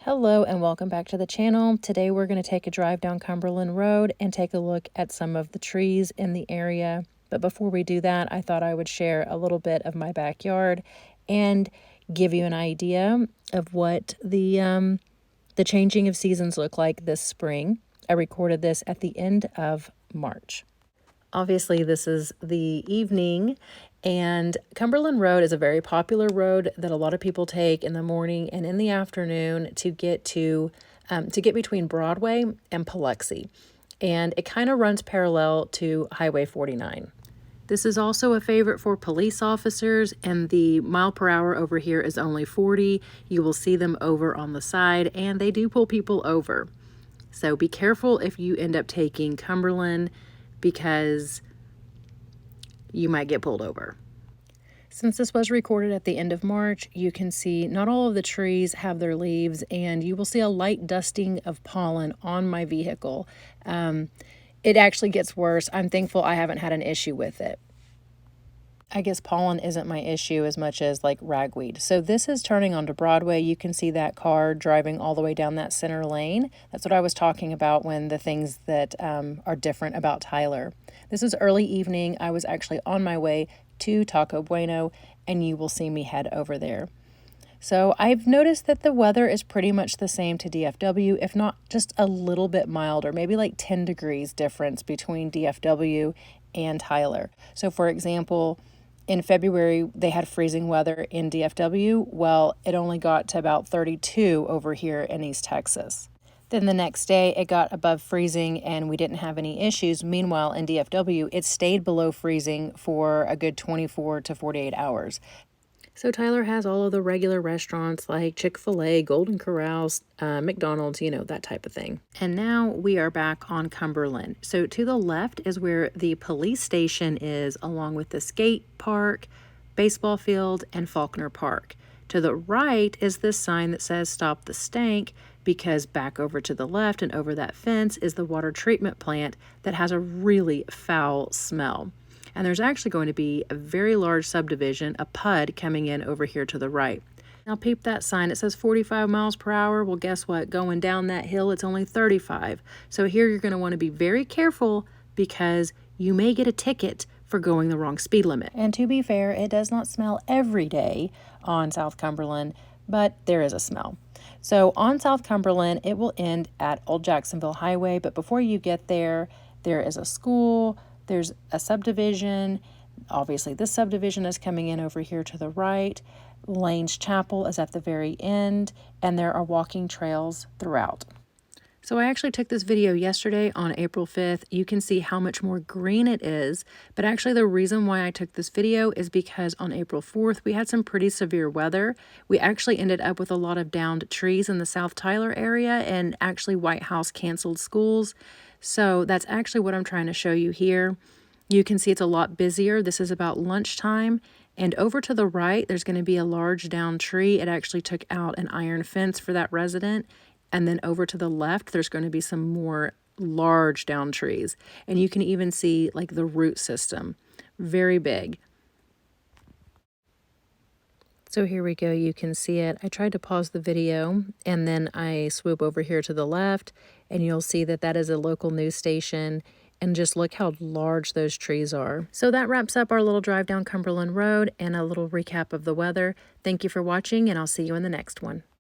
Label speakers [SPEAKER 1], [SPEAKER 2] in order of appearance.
[SPEAKER 1] Hello and welcome back to the channel. Today we're going to take a drive down Cumberland Road and take a look at some of the trees in the area. But before we do that, I thought I would share a little bit of my backyard and give you an idea of what the changing of seasons look like this spring. I recorded this at the end of March. Obviously, this is the evening, and Cumberland Road is a very popular road that a lot of people take in the morning and in the afternoon to get between Broadway and Biloxi, and it kind of runs parallel to Highway 49. This is also a favorite for police officers, and the mile per hour over here is only 40. You will see them over on the side, and they do pull people over. So be careful if you end up taking Cumberland, because you might get pulled over. Since this was recorded at the end of March, you can see not all of the trees have their leaves, and you will see a light dusting of pollen on my vehicle. It actually gets worse. I'm thankful I haven't had an issue with it. I guess pollen isn't my issue as much as like ragweed. So this is turning onto Broadway. You can see that car driving all the way down that center lane. That's what I was talking about when the things that are different about Tyler. This is early evening. I was actually on my way to Taco Bueno, and you will see me head over there. So I've noticed that the weather is pretty much the same to DFW, if not just a little bit milder, maybe like 10 degrees difference between DFW and Tyler. So for example, in February, they had freezing weather in DFW. Well, it only got to about 32 over here in East Texas. Then the next day, it got above freezing and we didn't have any issues. Meanwhile, in DFW, it stayed below freezing for a good 24 to 48 hours. So Tyler has all of the regular restaurants like Chick-fil-A, Golden Corrals, McDonald's, that type of thing. And now we are back on Cumberland. So to the left is where the police station is, along with the skate park, baseball field, and Faulkner Park. To the right is this sign that says "Stop the Stank," because back over to the left and over that fence is the water treatment plant that has a really foul smell. And there's actually going to be a very large subdivision, a PUD, coming in over here to the right. Now peep that sign. It says 45 miles per hour. Well, guess what? Going down that hill, it's only 35. So here you're going to want to be very careful because you may get a ticket for going the wrong speed limit. And to be fair, it does not smell every day on South Cumberland, but there is a smell. So on South Cumberland, it will end at Old Jacksonville Highway, but before you get there, there is a school, there's a subdivision. Obviously, this subdivision is coming in over here to the right. Lane's Chapel is at the very end, and there are walking trails throughout. So I actually took this video yesterday on April 5th. You can see how much more green it is, but actually the reason why I took this video is because on April 4th, we had some pretty severe weather. We actually ended up with a lot of downed trees in the South Tyler area, and actually White House canceled schools. So that's actually what I'm trying to show you here. You can see it's a lot busier. This is about lunchtime. And over to the right, there's going to be a large downed tree. It actually took out an iron fence for that resident. And then over to the left, there's going to be some more large downed trees. And you can even see like the root system. Very big. So here we go. You can see it. I tried to pause the video and then I swoop over here to the left and you'll see that that is a local news station, and just look how large those trees are. So that wraps up our little drive down Cumberland Road and a little recap of the weather. Thank you for watching, and I'll see you in the next one.